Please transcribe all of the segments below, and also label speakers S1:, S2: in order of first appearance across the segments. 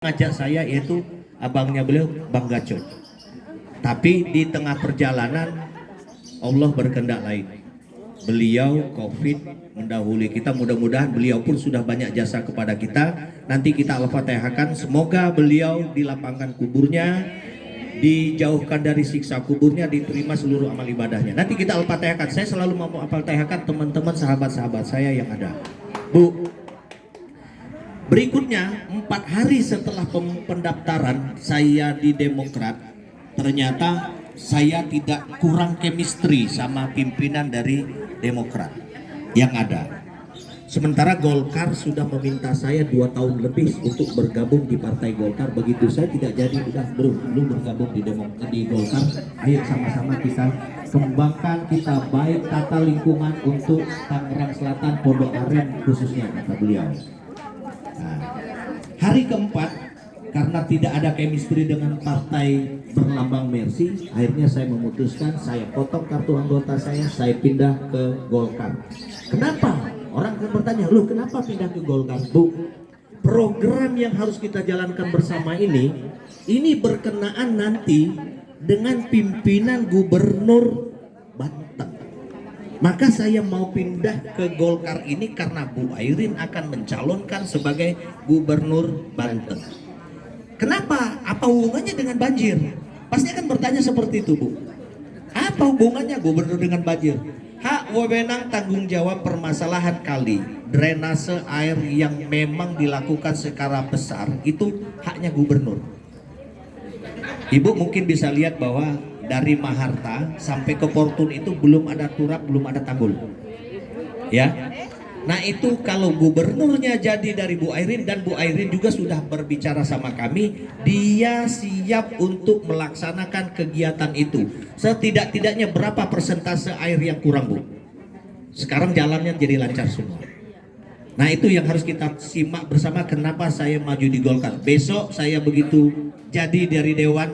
S1: ngajak saya yaitu abangnya beliau Bang Gacot. Tapi di tengah perjalanan Allah berkehendak lain. Beliau COVID mendahului kita, mudah-mudahan beliau pun sudah banyak jasa kepada kita. Nanti kita al-fatihahkan, semoga beliau dilapangkan kuburnya, dijauhkan dari siksa kuburnya, diterima seluruh amal ibadahnya. Nanti kita al-fatihahkan. Saya selalu mau al-fatihahkan teman-teman sahabat-sahabat saya yang ada. Bu, berikutnya 4 hari setelah pendaftaran saya di Demokrat, ternyata saya tidak kurang chemistry sama pimpinan dari Demokrat yang ada. Sementara Golkar sudah meminta saya 2 tahun lebih untuk bergabung di Partai Golkar. Begitu saya tidak jadi, udah bro, lu bergabung di Golkar, ayo sama-sama kita kembangkan, kita baik tata lingkungan untuk Tangerang Selatan, Pondok Aren khususnya, kata beliau. Hari keempat, karena tidak ada chemistry dengan partai berlambang Mercy, akhirnya saya memutuskan saya potong kartu anggota saya pindah ke Golkar. Kenapa? Orang akan bertanya, loh kenapa pindah ke Golkar? Bu, program yang harus kita jalankan bersama ini berkenaan nanti dengan pimpinan Gubernur Banten. Maka saya mau pindah ke Golkar ini karena Bu Airin akan mencalonkan sebagai Gubernur Banten. Kenapa? Apa hubungannya dengan banjir? Pasti akan bertanya seperti itu, Bu. Apa hubungannya gubernur dengan banjir? Hak wewenang tanggung jawab permasalahan kali, drainase air yang memang dilakukan secara besar itu haknya gubernur. Ibu mungkin bisa lihat bahwa dari Maharta sampai ke Fortun itu belum ada turap, belum ada tanggul. Ya. Nah itu kalau gubernurnya jadi dari Bu Airin, dan Bu Airin juga sudah berbicara sama kami, dia siap untuk melaksanakan kegiatan itu. Setidak-tidaknya berapa persentase air yang kurang, Bu? Sekarang jalannya jadi lancar semua. Nah itu yang harus kita simak bersama kenapa saya maju di Golkar. Besok saya begitu jadi dari Dewan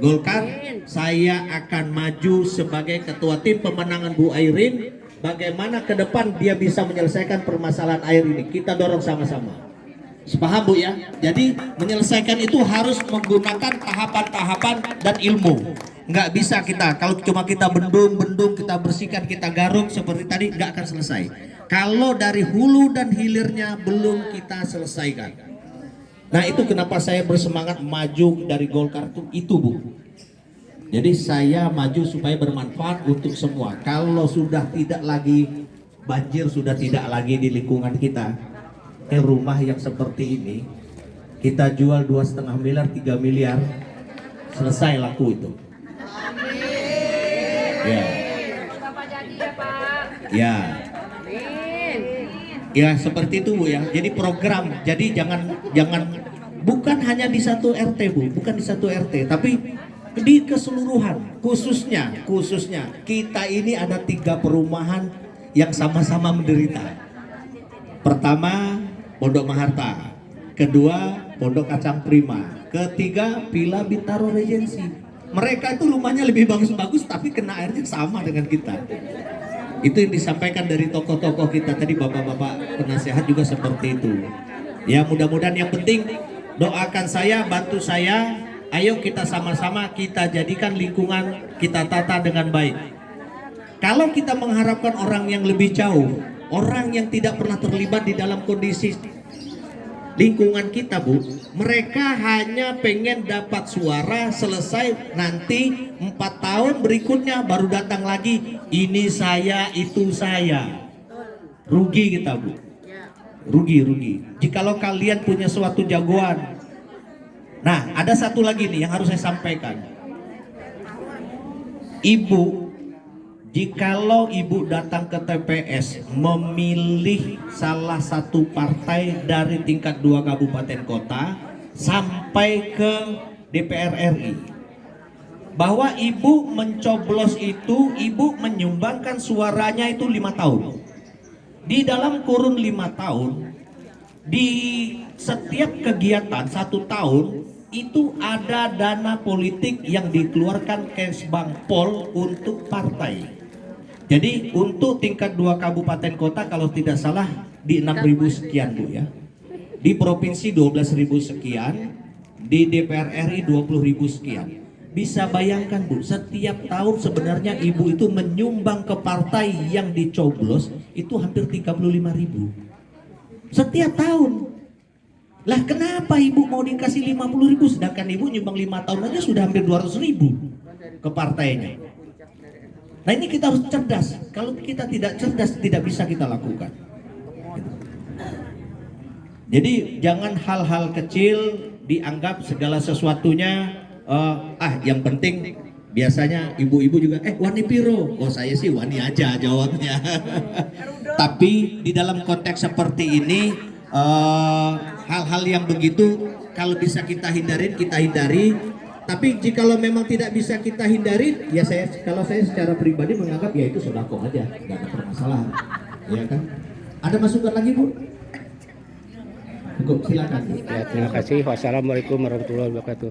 S1: Golkar, saya akan maju sebagai ketua tim pemenangan Bu Airin. Bagaimana ke depan dia bisa menyelesaikan permasalahan air ini, kita dorong sama-sama. Sepaham Bu ya? Jadi menyelesaikan itu harus menggunakan tahapan-tahapan dan ilmu. Nggak bisa kita, kalau cuma kita bendung, kita bersihkan, kita garuk seperti tadi, nggak akan selesai. Kalau dari hulu dan hilirnya belum kita selesaikan. Nah itu kenapa saya bersemangat maju dari Golkar itu Bu. Jadi saya maju supaya bermanfaat untuk semua. Kalau sudah tidak lagi banjir, sudah tidak lagi di lingkungan kita, rumah yang seperti ini kita jual 2,5 miliar, 3 miliar, selesai laku itu. Ya. Ya. Ya seperti itu Bu ya. Jadi program. Jadi jangan bukan hanya di satu RT Bu, bukan di satu RT, tapi di keseluruhan, khususnya kita ini ada 3 perumahan yang sama-sama menderita. Pertama Pondok Maharta, kedua Pondok Kacang Prima, ketiga Villa Bintaro Regency. Mereka itu rumahnya lebih bagus-bagus tapi kena airnya sama dengan kita. Itu yang disampaikan dari tokoh-tokoh kita tadi, bapak-bapak penasehat juga seperti itu. Ya mudah-mudahan, yang penting doakan saya, bantu saya. Ayo kita sama-sama kita jadikan lingkungan kita tata dengan baik. Kalau kita mengharapkan orang yang lebih jauh, orang yang tidak pernah terlibat di dalam kondisi lingkungan kita Bu, mereka hanya pengen dapat suara, selesai, nanti 4 tahun berikutnya baru datang lagi, ini saya, itu saya. Rugi kita Bu, rugi. Jikalau kalian punya suatu jagoan. Nah, ada satu lagi nih yang harus saya sampaikan. Ibu, jikalau ibu datang ke TPS memilih salah satu partai dari tingkat 2 kabupaten kota sampai ke DPR RI, bahwa ibu mencoblos itu, ibu menyumbangkan suaranya itu 5 tahun. Di dalam kurun 5 tahun, di setiap kegiatan 1 tahun itu ada dana politik yang dikeluarkan Kesbangpol untuk partai. Jadi untuk tingkat 2 kabupaten kota kalau tidak salah di 6.000 sekian Bu ya. di provinsi 12.000 sekian, di DPR RI 20.000 sekian. Bisa bayangkan Bu, setiap tahun sebenarnya ibu itu menyumbang ke partai yang dicoblos itu hampir 35.000 setiap tahun. Lah kenapa ibu mau dikasih 50.000 sedangkan ibu nyumbang 5 tahun aja sudah hampir 200.000 ke partainya. Nah ini kita harus cerdas. Kalau kita tidak cerdas tidak bisa kita lakukan. Jadi jangan hal-hal kecil dianggap segala sesuatunya yang penting. Biasanya ibu-ibu juga wani piro. Oh saya sih wani aja jawabnya. Tapi di dalam konteks seperti ini hal-hal yang begitu kalau bisa kita hindarin kita hindari. Tapi jikalau memang tidak bisa kita hindari, ya kalau saya secara pribadi menganggap ya itu sodako aja, nggak ada permasalahan, ya kan? Ada masukan lagi Bu? Cukup, silakan.
S2: Ya, terima kasih. Wassalamualaikum warahmatullahi wabarakatuh.